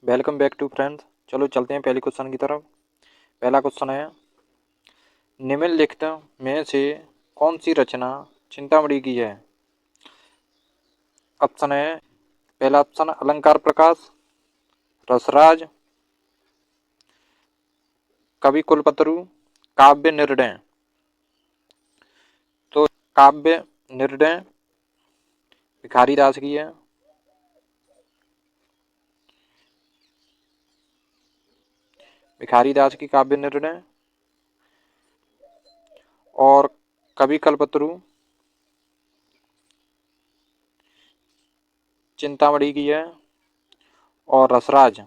Welcome back to friends. चलो चलते हैं पहले क्वेश्चन की तरफ। पहला क्वेश्चन है, निम्नलिखित में से कौन सी रचना चिंतामणि की है? ऑप्शन है, पहला ऑप्शन अलंकार प्रकाश, रसराज, कवि कुलपत्रु, काव्य निर्णय। तो काव्य निर्णय भिखारी दास की है। भिखारी दास की काव्य निर्णय। और कवि कल्पतरु चिंतामणि की है। और रसराज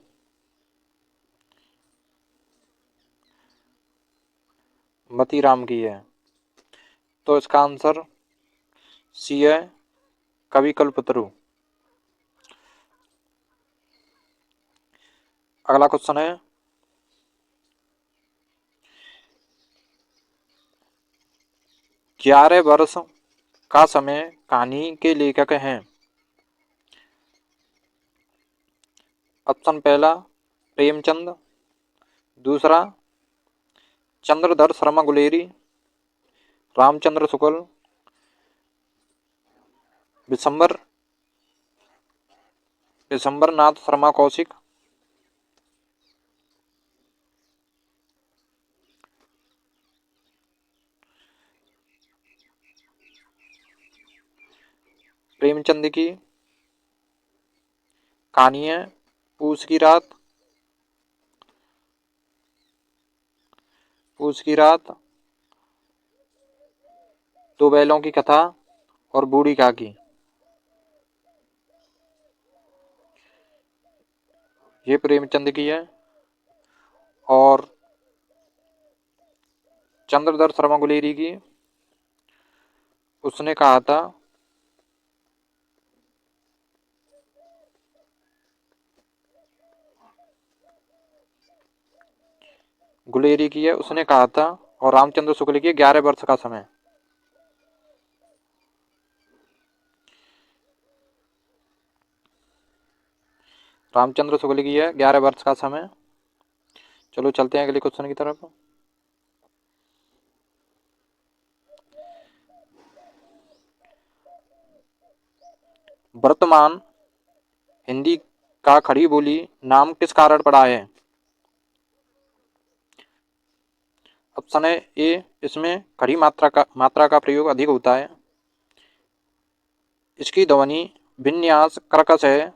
मतीराम की है। तो इसका आंसर सी है, कवि कल्पतरु। अगला क्वेश्चन है, 11 वर्ष का समय कहानी के लेखक हैं। ऑप्शन पहला प्रेमचंद, दूसरा चंद्रधर शर्मा गुलेरी, रामचंद्र शुक्ल, विशंबर नाथ शर्मा कौशिक। प्रेमचंद की कहानी है पूस की रात। पूस की रात, दो बैलों की कथा और बूढ़ी काकी। ये प्रेमचंद की है। और चंद्रधर शर्मा गुलेरी की, उसने कहा था गुलेरी की है, उसने कहा था। और रामचंद्र शुक्ल की 11 वर्ष का समय। रामचंद्र शुक्ल की है 11 वर्ष का समय। चलो चलते हैं अगले क्वेश्चन की तरफ। वर्तमान हिंदी का खड़ी बोली नाम किस कारण पड़ा है? ऑप्शन है, ए इसमें खड़ी मात्रा का प्रयोग अधिक होता है, इसकी ध्वनि विन्यास कर्कश है,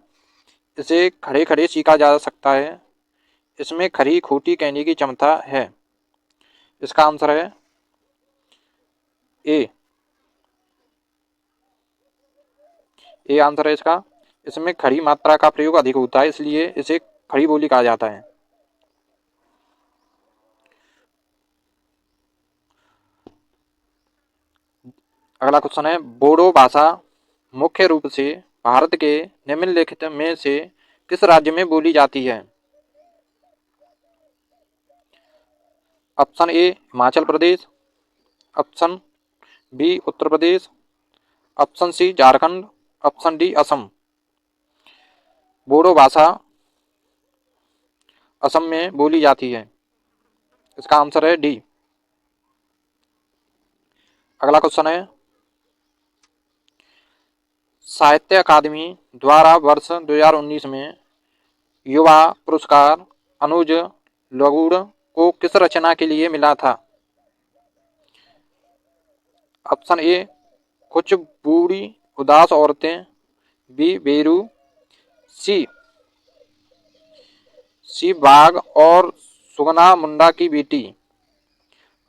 इसे खड़े खड़े सीखा जा सकता है, इसमें खरी खोटी कहने की क्षमता है। इसका आंसर है ए। ए आंसर है इसका। इसमें खड़ी मात्रा का प्रयोग अधिक होता है, इसलिए इसे खड़ी बोली कहा जाता है। अगला क्वेश्चन है, बोडो भाषा मुख्य रूप से भारत के निम्नलिखित में से किस राज्य में बोली जाती है? Option A Himachal Pradesh, option B Uttar Pradesh, option C Jharkhand, option D Assam. Bodo भाषा असम में बोली जाती है। इसका आंसर है डी। अगला क्वेश्चन है, साहित्य अकादमी द्वारा वर्ष 2019 में युवा पुरस्कार अनुज लगुड़ को किस रचना के लिए मिला था? ऑप्शन ए कुछ बूढ़ी उदास औरतें, बी बेरू, सी सी बाघ और सुगना मुंडा की बेटी,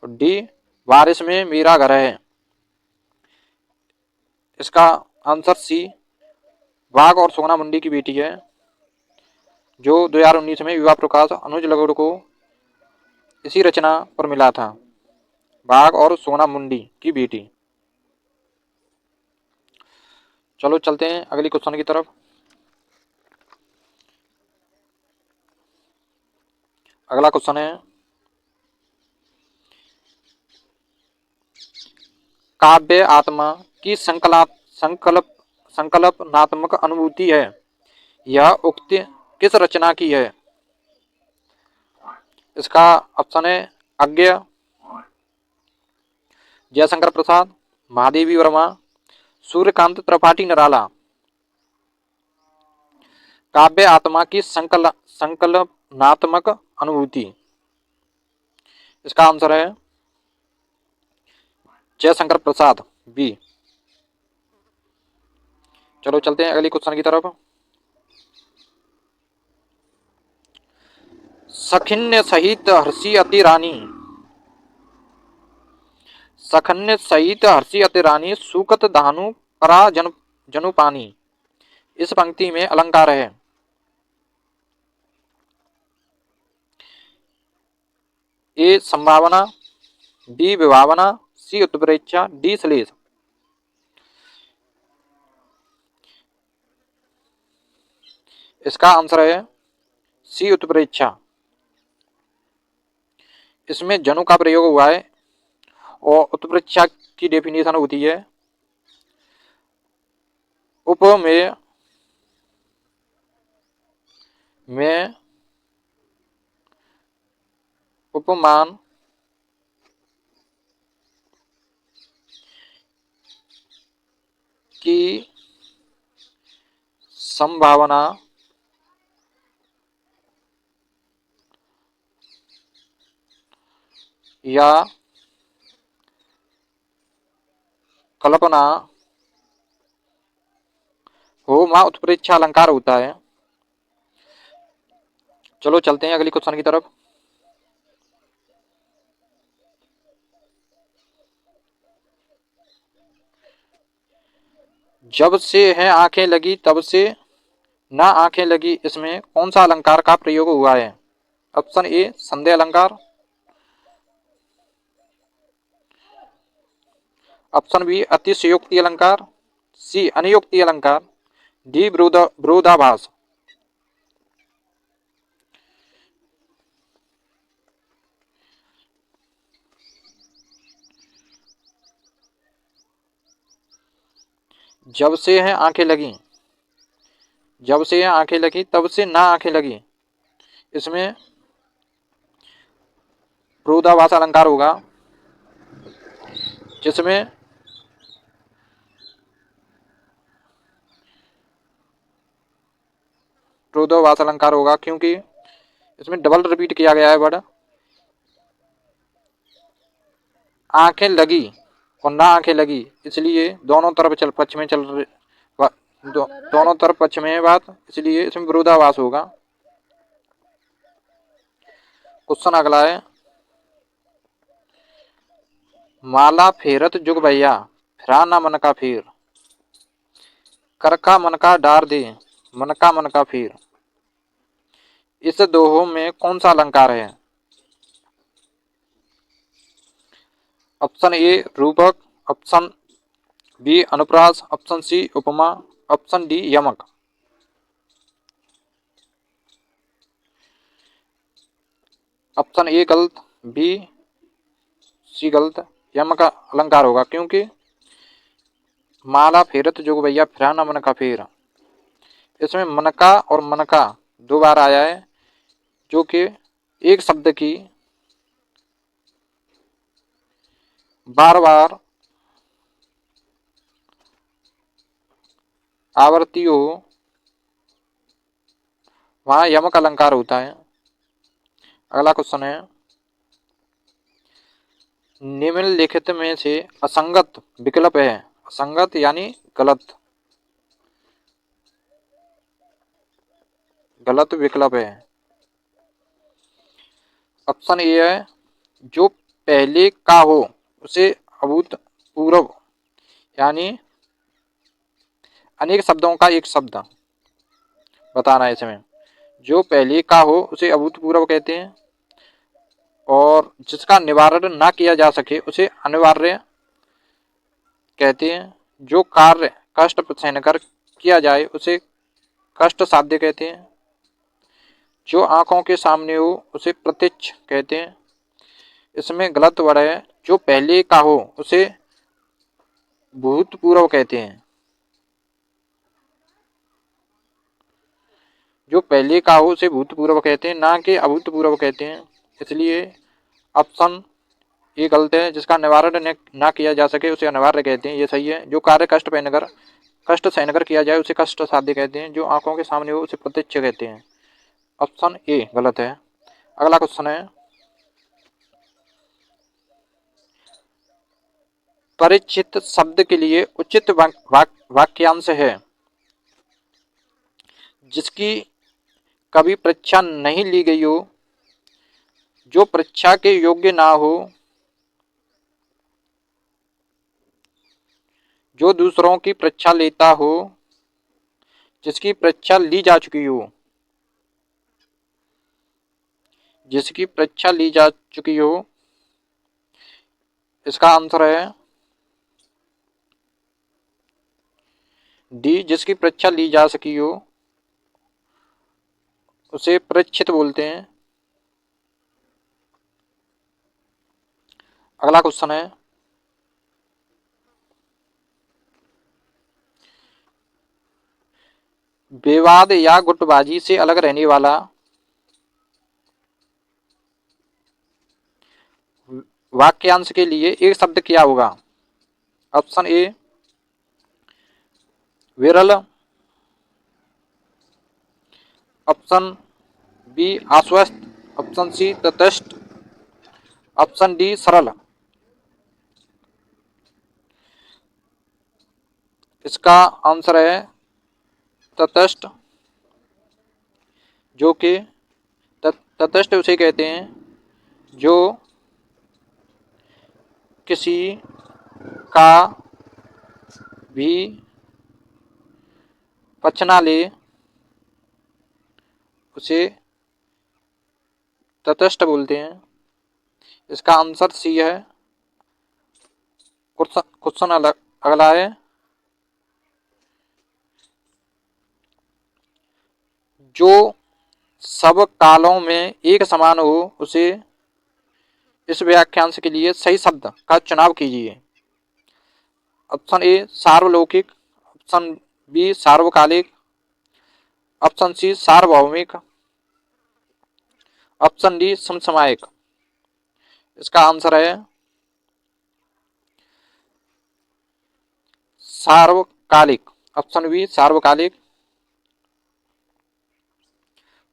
डी बारिश में मेरा घर है। इसका आंसर सी बाघ और सुगना मुंडी की बेटी है, जो 2019 में युवा प्रकाश अनुज लगुड़ को इसी रचना पर मिला था, बाघ और सुगना मुंडी की बेटी। चलो चलते हैं अगली क्वेश्चन की तरफ। अगला क्वेश्चन है, काव्य आत्मा की संकल्पनात्मक अनुभूति है। यह उक्ति किस रचना की है? इसका ऑप्शन है अज्ञेय, जयशंकर प्रसाद, महादेवी वर्मा, सूर्यकांत त्रिपाठी निराला। काव्य आत्मा की संकल्पनात्मक अनुभूति। इसका आंसर है जयशंकर प्रसाद, बी। चलो चलते हैं अगली क्वेश्चन की तरफ। सखिन्य सहित हर्षी अति रानी, सखन्य सहित हर्षी अति रानी, सूकत धानु परा जनु पानी। इस पंक्ति में अलंकार है। ए संभावना, बी विभावना, सी उत्प्रेक्षा, डी श्लेष। इसका आंसर है सी उत्प्रेक्षा। इसमें जनु का प्रयोग हुआ है और उत्प्रेक्षा की डेफिनेशन होती है उपमेय में उपमान की संभावना या कल्पना हो वहां उत्प्रेक्षा अलंकार होता है। चलो चलते हैं अगली क्वेश्चन की तरफ। जब से है आंखें लगी तब से ना आंखें लगी, इसमें कौन सा अलंकार का प्रयोग हुआ है? ऑप्शन ए संदेह अलंकार, ऑप्शन बी अतिशयोक्ति अलंकार, सी अनियोक्ति अलंकार, डी विरोधाभास। जब से है आंखें लगी, जब से है आंखें लगी तब से ना आंखें लगी, इसमें विरोधाभास अलंकार होगा, जिसमें विरोधाभास अलंकार होगा क्योंकि इसमें डबल रिपीट किया गया है वर्ड। आंखें लगी और ना आंखें लगी, इसलिए दोनों तरफ पक्ष में चल रही दोनों तरफ पक्ष में है बात, इसलिए इसमें विरोधाभास होगा। क्वेश्चन अगला है, माला फेरत जुग भैया, फिरा ना मन का फेर, कर का मन का डार दे, मन का फेर। इस दोहों में कौन सा अलंकार है? ऑप्शन ए रूपक, ऑप्शन बी अनुप्रास, ऑप्शन सी उपमा, ऑप्शन डी यमक। ऑप्शन ए गलत, बी सी गलत, यमक का अलंकार होगा क्योंकि माला फेरत जोग भैया फिरा ना मन का फेर, इसमें मनका और मनका दो बार आया है, जो कि एक शब्द की बार बार आवृत्ति हो वहां यमक अलंकार होता है। अगला क्वेश्चन है, निम्नलिखित में से असंगत विकल्प है, असंगत यानी गलत, गलत विकल्प है। ऑप्शन ए है जो पहले का हो उसे अभूतपूर्व, यानी अनेक शब्दों का एक शब्द बताना है इसमें, जो पहले का हो उसे अभूतपूर्व कहते हैं, और जिसका निवारण ना किया जा सके उसे अनिवार्य कहते हैं, जो कार्य कष्ट सहनकर किया जाए उसे कष्ट साध्य कहते हैं, जो आंखों के सामने हो उसे प्रत्यक्ष कहते हैं। इसमें गलत वर्ड है जो पहले का हो उसे भूतपूर्व कहते हैं। जो पहले का हो उसे भूतपूर्व कहते हैं, ना कि अभूतपूर्व कहते हैं। इसलिए ऑप्शन ये गलत है। जिसका निवारण ना किया जा सके उसे अनिवार्य कहते हैं, ये सही है। जो कार्य कष्ट सहन कर किया जाए उसे कष्ट साध्य कहते हैं। जो आंखों के सामने हो उसे प्रत्यक्ष कहते हैं। ऑप्शन ए गलत है। अगला क्वेश्चन है, परिचित शब्द के लिए उचित वाक्यांश है। जिसकी कभी परीक्षा नहीं ली गई हो, जो परीक्षा के योग्य ना हो, जो दूसरों की परीक्षा लेता हो, जिसकी परीक्षा ली जा चुकी हो, जिसकी परीक्षा ली जा चुकी हो। इसका आंसर है डी, जिसकी परीक्षा ली जा सकी हो उसे परीक्षित बोलते हैं। अगला क्वेश्चन है, विवाद या गुटबाजी से अलग रहने वाला वाक्यांश के लिए एक शब्द क्या होगा। ऑप्शन ए विरल, ऑप्शन बी आश्वस्त, ऑप्शन सी तटस्थ, ऑप्शन डी सरल। इसका आंसर है तटस्थ, जो कि तटस्थ उसे कहते हैं जो किसी का भी पक्ष ना ले उसे तटस्थ बोलते हैं। इसका आंसर सी है। क्वेश्चन अगला है, जो सब कालों में एक समान हो उसे इस व्याख्यांश के लिए सही शब्द का चुनाव कीजिए। ऑप्शन ए सार्वलौकिक, ऑप्शन बी सार्वकालिक, ऑप्शन सी सार्वभौमिक, ऑप्शन डी समसामयिक। इसका आंसर है सार्वकालिक, ऑप्शन बी सार्वकालिक।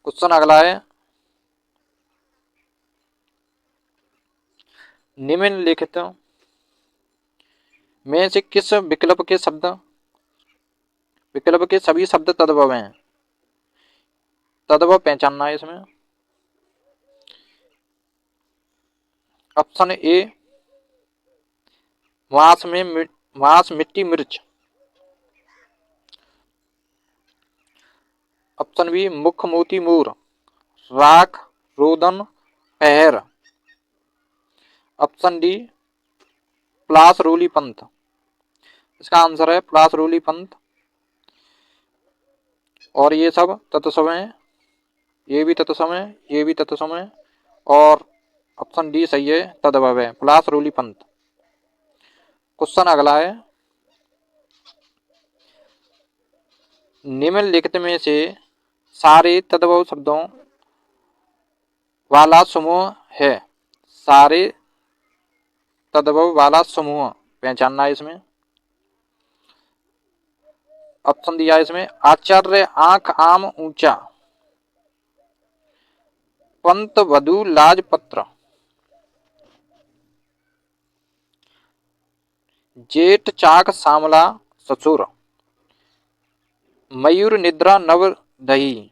क्वेश्चन अगला है, निम्नलिखित में से किस विकल्प के सभी शब्द तद्भव हैं। तद्भव पहचानना है इसमें। ऑप्शन ए मांस मिट्टी मिर्च, ऑप्शन बी मुख मोती मोर, राख रोदन पहर, ऑप्शन डी प्लास रोली पंथ। इसका आंसर है प्लास रोली पंथ। और ये सब तत्सम है, ये भी तत्सम है, ये भी तत्सम है, और ऑप्शन डी सही है, तद्भव है, प्लास रोली पंथ। क्वेश्चन अगला है, निम्नलिखित में से सारे तद्भव शब्दों वाला समूह है। सारे तद्भव वाला समूह पहचानना है इसमें। ऑप्शन दिया है इसमें, आचार्य आंख आम ऊंचा, पंत वधु लाजपत्र, जेठ चाक सामला ससुर, मयूर निद्रा नव दही।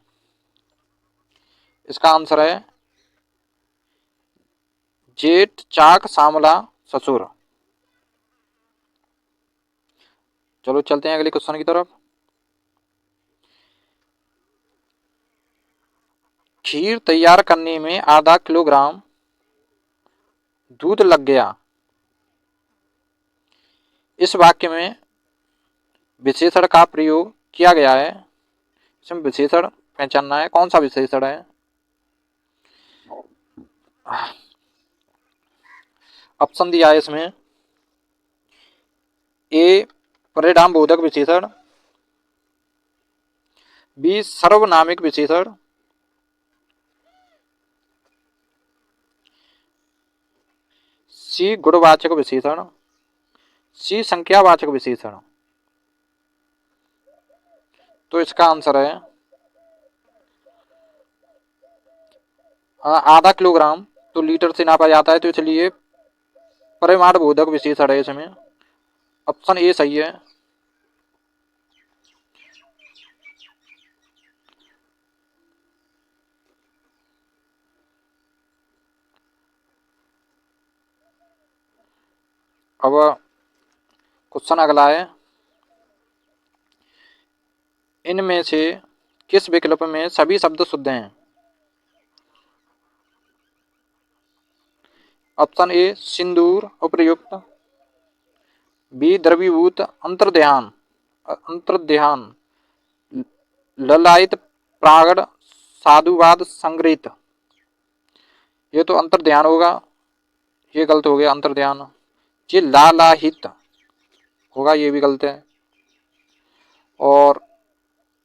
इसका आंसर है जेठ चाक सामला ससुर। चलो चलते हैं अगले क्वेश्चन की तरफ। खीर तैयार करने में आधा किलोग्राम दूध लग गया। इस वाक्य में विशेषण का प्रयोग किया गया है। इसमें विशेषण पहचानना है, कौन सा विशेषण है। ऑप्शन दिया है इसमें, ए परिणाम बोधक विशेषण, बी सर्वनामिक विशेषण, सी गुणवाचक विशेषण, सी संख्यावाचक विशेषण। तो इसका आंसर है आधा किलोग्राम तो लीटर से नापा जाता है, तो इसलिए परिमाण बोधक विशेषण है इसमें। ऑप्शन ए सही है। अब क्वेश्चन अगला है, इनमें से किस विकल्प में सभी शब्द शुद्ध हैं? ऑप्शन ए सिंदूर उपर्युक्त, बी द्रवीभूत अंतर्ध्यान अंतर्ध्यान, ललायित प्रागड़ साधुवाद संग्रहित। ये तो अंतर्ध्यान होगा, ये गलत हो गया अंतर्ध्यान। ये लालाहित होगा, ये भी गलत है। और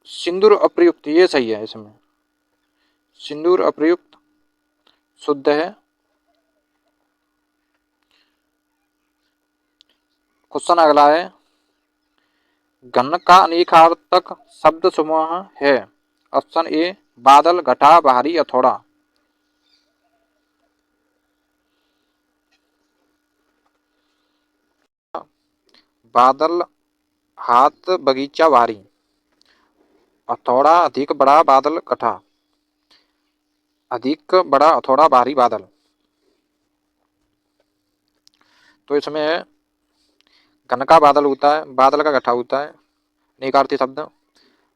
सिंदूर अप्रयुक्त ये सही है, इसमें सिंदूर अप्रयुक्त शुद्ध है। क्वेश्चन अगला है, घन का अनेकार्थक शब्द समूह है? ऑप्शन ए बादल, घटा, भारी, हथौड़ा। बादल, हाथ, बगीचा, भारी, हथौड़ा, अधिक बड़ा, बादल, घटा, अधिक बड़ा हथौड़ा, भारी, बादल। तो इसमें है घन का बादल होता है, बादल का घटा होता है, अनेकार्थी शब्द।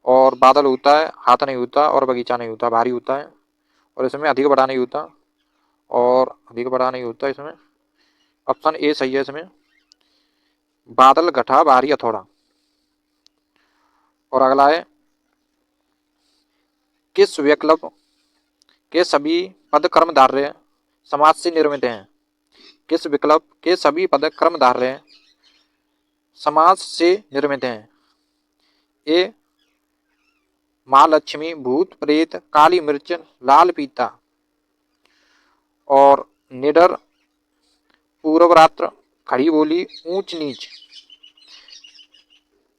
और बादल होता है, हाथ नहीं होता, और बगीचा नहीं होता, भारी होता है। और इसमें अधिक बड़ा नहीं होता, और अधिक बड़ा नहीं होता इसमें। ऑप्शन ए सही है इसमें, बादल, घटा, भारी, हथौड़ा। और अगला है, किस विकल्प के सभी पद कर्मधारय समास से निर्मित हैं? किस विकल्प के सभी पद कर्मधारय समास से निर्मित हैं? ए माँ लक्ष्मी, भूत प्रेत, काली मिर्च, लाल पीता, और निडर, पूर्व रात्र, खड़ी बोली, ऊंच नीच।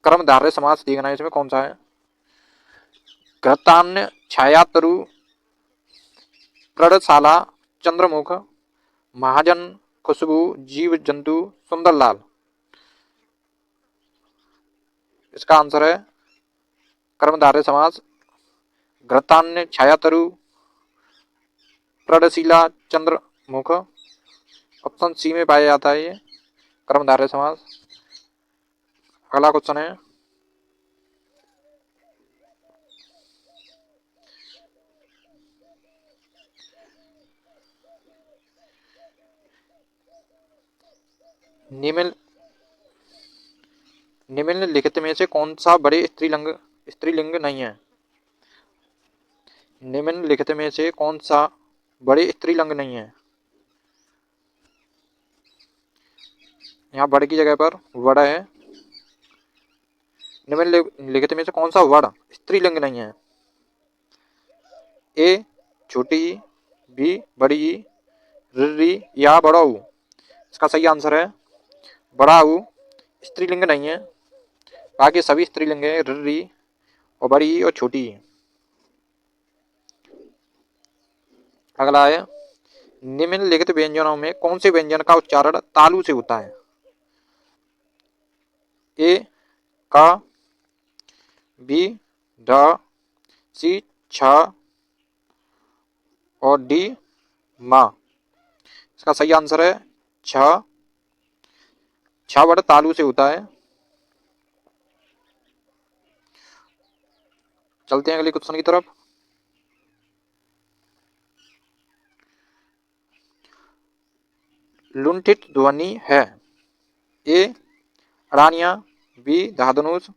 कर्मधारय समास देखना है इसमें कौन सा है। घृतान्य, छायातरु, प्रणशाला, चंद्रमुख, महाजन, खुशबू, जीव जंतु, सुंदरलाल। इसका आंसर है कर्मधारय समास घृतान्य, छायातरु, प्रणशिला, चंद्रमुख। ऑप्शन सी में पाया जाता है ये कर्मधारय समास। अगला क्वेश्चन है, निम्नलिखित में से कौन सा बड़े स्त्रीलिंग नहीं है? निम्नलिखित में से कौन सा बड़े स्त्रीलिंग नहीं है? यहाँ बड़ की जगह पर वड़ है। निम्नलिखित में से कौन सा वड़ स्त्रीलिंग नहीं है? ए छोटी ई, बी बड़ी ई, रिरी या बड़ाऊ। इसका सही आंसर है बड़ाऊ स्त्रीलिंग नहीं है, बाकी सभी स्त्रीलिंग है, रिरी और बड़ी ई और छोटी ई। अगला है, निम्नलिखित व्यंजनों में कौन से व्यंजन का उच्चारण तालु से होता है? ए का, बी ड, सी छ, और डी मा। इसका सही आंसर है छ। छ वर्ड तालु से होता है। चलते हैं अगले क्वेश्चन की तरफ। लुंठित ध्वनि है? ए रानिया, बी धाधनुष,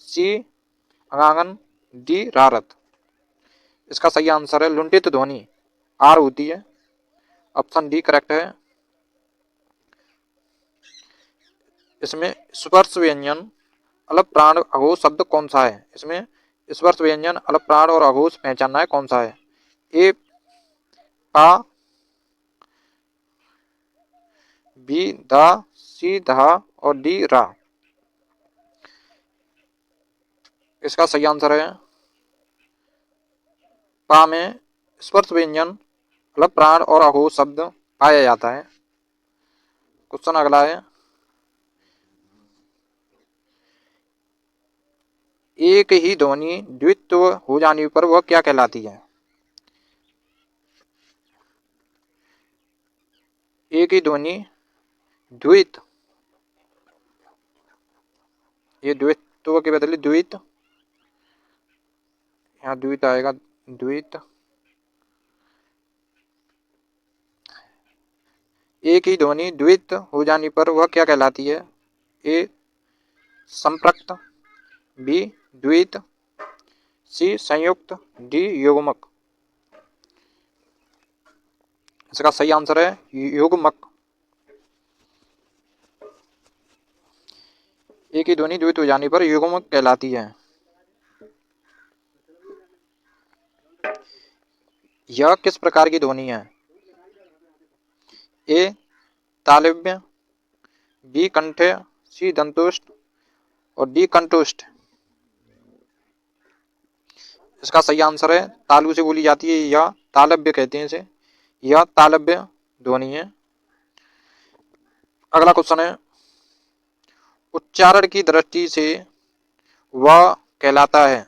सी अंगांगन, डी रारत। इसका सही आंसर है लुंठित ध्वनि आर होती है। ऑप्शन डी करेक्ट है। इसमें स्पर्श व्यंजन अलग प्राण अघोष शब्द कौन सा है? इसमें स्पर्श व्यंजन अल्प प्राण और अघोष पहचानना है, कौन सा है? ए पा, बी धा, सी धा और डी रा। इसका सही आंसर है पा में स्पर्श व्यंजन अल्प प्राण और अघोष शब्द पाया जाता है। क्वेश्चन अगला है, एक ही ध्वनि द्वित्व हो जाने पर वह क्या कहलाती है? एक ही ध्वनि द्वित, ये द्वित्व के बदले द्वित, यहाँ द्वित आएगा, द्वित। एक ही ध्वनि द्वित हो जाने पर वह क्या कहलाती है? ए संपृक्त, बी द्वित, सी संयुक्त, डी युग्मक। इसका सही आंसर है युग्मक। एक ही ध्वनि द्वित हो जाने पर युग्मक कहलाती है। यह किस प्रकार की ध्वनि है? ए तालव्य, बी कंठ्य, सी दंतुष्ट और डी कंठोष्ठ। इसका सही आंसर है तालु से बोली जाती है, यह तालव्य कहते हैं इसे, यह तालव्य ध्वनि है। अगला क्वेश्चन है, उच्चारण की दृष्टि से वह कहलाता है,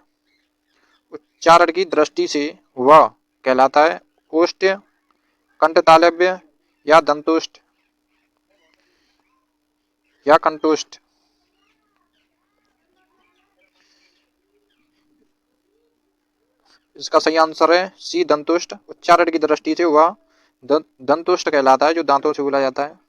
उच्चारण की दृष्टि से वह कहलाता है ओष्ठ्य, कंठ तालव्य या दंतोष्ठ या कंठोष्ठ। इसका सही आंसर है सी दंतुष्ट। उच्चारण की दृष्टि से वह दंतुष्ट कहलाता है, जो दांतों से बोला जाता है।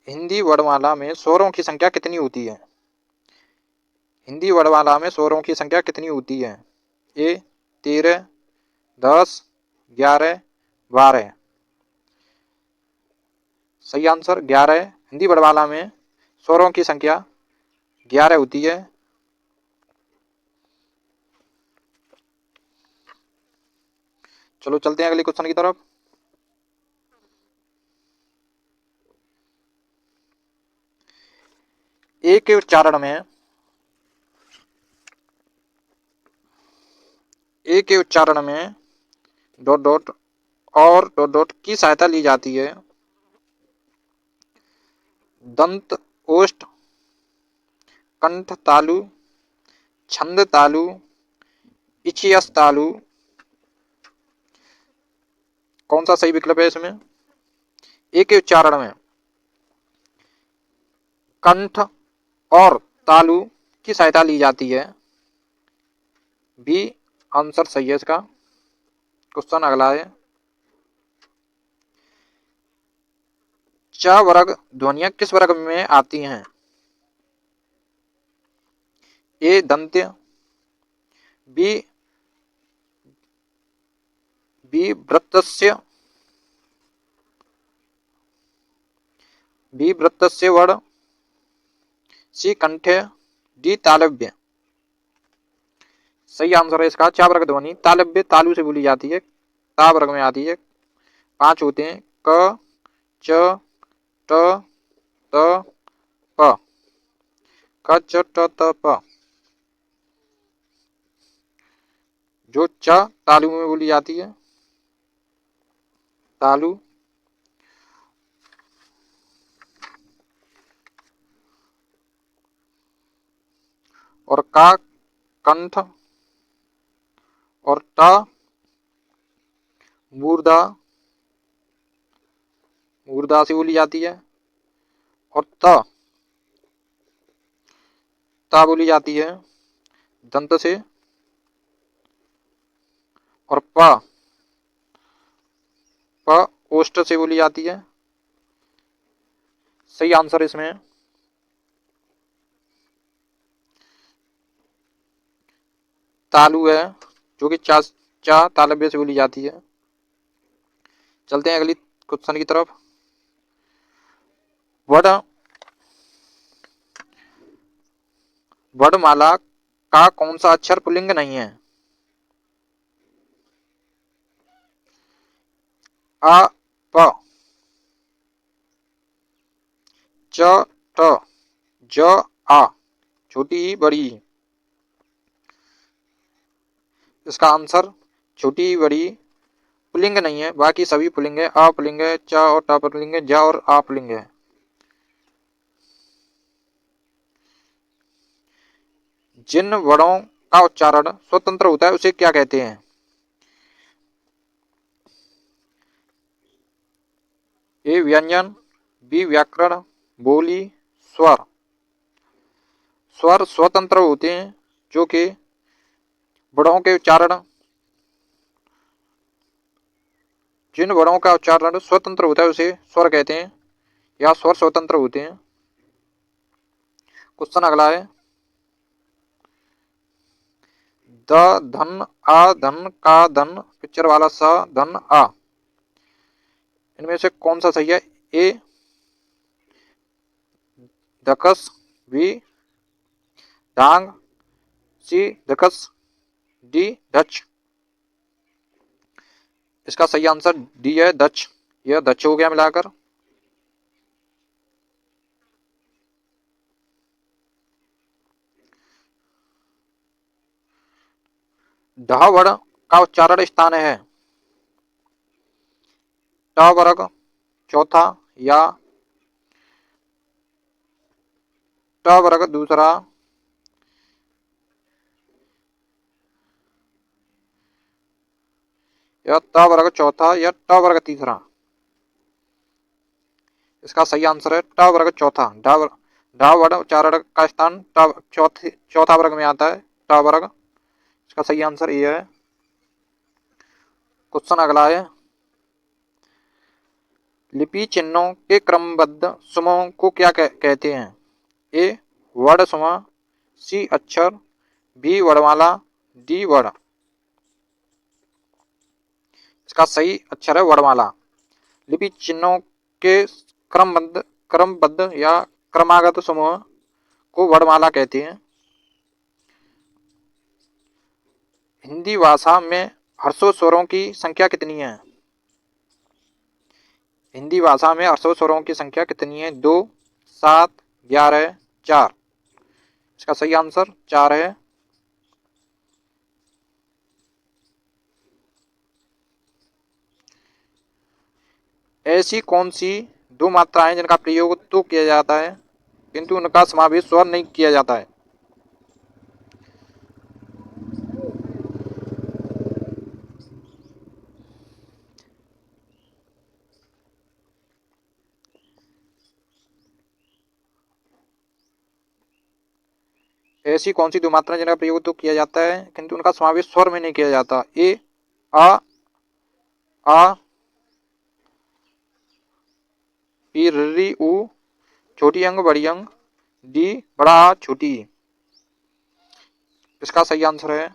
हिंदी वर्णमाला में स्वरों की संख्या कितनी होती है? हिंदी वर्णमाला में स्वरों की संख्या कितनी होती है? ए 13, 10, 11, 12। सही आंसर 11 है। हिंदी वर्णमाला में स्वरों की संख्या 11 होती है। चलो चलते हैं अगले क्वेश्चन की तरफ। ए के उच्चारण में डॉट डॉट और डॉट डॉट की सहायता ली जाती है। दंत ओष्ठ, कंठ तालु, छंद तालु, इचियस तालु। कौन सा सही विकल्प है इसमें? ए के उच्चारण में कंठ और तालु की सहायता ली जाती है। बी आंसर सही है इसका। क्वेश्चन अगला है, च वर्ग ध्वनियां किस वर्ग में आती हैं? ए दंत्य, बी वृत्तस्य, बी वृत्तस्य वर्ण, सी कंठ्य, डी तालव्य। सही आंसर है इसका चा वर्ग ध्वनि तालव्य तालु से बोली जाती है, ता वर्ग में आती है। 5 होते हैं, क, च, ट, त, प। क च ट त प। जो च तालु में बोली जाती है, तालु। और का कंठ और ट मूर्धा, मूर्धा से बोली जाती है। और ता बोली जाती है दंत से। और प ओष्ठ से बोली जाती है। सही आंसर इसमें तालु है, जो कि चा तालव्य से बोली जाती है। चलते हैं अगली क्वेश्चन की तरफ। वड वर्णमाला का कौन सा अक्षर पुल्लिंग नहीं है? अ, प, च, ट, ज, आ, छोटी बड़ी। इसका आंसर छोटी बड़ी पुल्लिंग नहीं है, बाकी सभी पुल्लिंग है। अ पुल्लिंग है, च और ट पुल्लिंग है, ज और आ पुल्लिंग है। जिन वर्णों का उच्चारण स्वतंत्र होता है उसे क्या कहते हैं? ए व्यंजन, बी व्याकरण, बोली, स्वर। स्वर स्वतंत्र होते हैं, जो कि वर्णों के उच्चारण जिन वर्णों का उच्चारण स्वतंत्र होता है उसे स्वर कहते हैं, या स्वर स्वतंत्र होते हैं। क्वेश्चन अगला है, द, धन, आ, धन, का, धन, पिक्चर वाला स, धन, आ, इनमें से कौन सा सही है? ए धकस, बी डांग, सी धकस, डी दक्ष। इसका सही आंसर डी है, दक्ष। यह दक्ष हो गया मिलाकर। ढ वर्ण का उच्चारण स्थान है ट वर्ग चौथा, या ट वर्ग दूसरा, या त वर्ग चौथा, या ट वर्ग तीसरा। इसका सही आंसर है ट वर्ग चौथा। ढ वर्ण उच्चारण का स्थान चौथा वर्ग में आता है, ट वर्ग। इसका सही आंसर ये है। क्वेश्चन अगला है, लिपि चिन्हों के क्रमबद्ध समूह को क्या कहते हैं? ए वर्ण समूह, सी अक्षर, बी वर्णमाला, डी वर्ण। इसका सही अक्षर है वर्णमाला। लिपि चिन्हों के क्रमबद्ध या क्रमागत समूह को वर्णमाला कहते हैं। हिंदी भाषा में हर्षों स्वरों की संख्या कितनी है? हिंदी भाषा में हर्षों स्वरों की संख्या कितनी है? 2, 7, 11, 4। इसका सही आंसर 4 है। ऐसी कौन सी दो मात्राएं जिनका प्रयोग तो किया जाता है किंतु उनका समावेश स्वर नहीं किया जाता है? ऐसी कौन सी दो मात्राएं जिनका प्रयोग तो किया जाता है किंतु उनका समावेश स्वर में नहीं किया जाता? ए आ, बी री उ, छोटी अंग बड़ी अंग, डी बड़ा आ छोटी। इसका सही आंसर है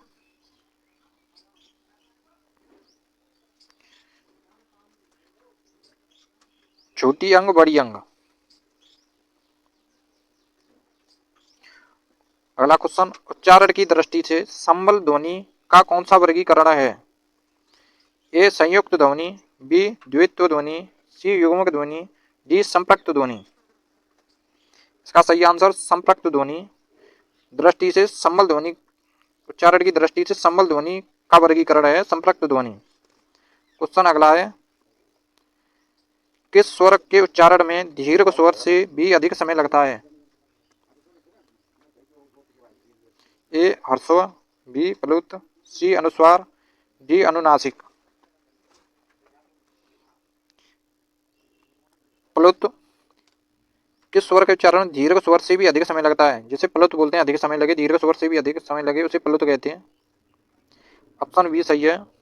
छोटी अंग बड़ी अंग। अगला क्वेश्चन, उच्चारण की दृष्टि से संबल ध्वनि का कौन सा वर्गीकरण है? ए संयुक्त ध्वनि, बी द्वित्व ध्वनि, सी युग्मक ध्वनि, डी संपृक्त ध्वनि। इसका सही आंसर संपृक्त ध्वनि। दृष्टि से संबल ध्वनि, उच्चारण की दृष्टि से संबल ध्वनि का वर्गीकरण है संपृक्त ध्वनि। क्वेश्चन अगला है, किस स्वर के उच्चारण में दीर्घ स्वर से भी अधिक समय लगता है? ए ह्रस्व, बी प्लुत, सी अनुस्वार, डी अनुनासिक। प्लुत किस स्वर के उच्चारण में दीर्घ स्वर से भी अधिक समय लगता है? जिसे प्लुत बोलते हैं, अधिक समय लगे, दीर्घ स्वर से भी अधिक समय लगे, उसे प्लुत कहते हैं। ऑप्शन बी सही है।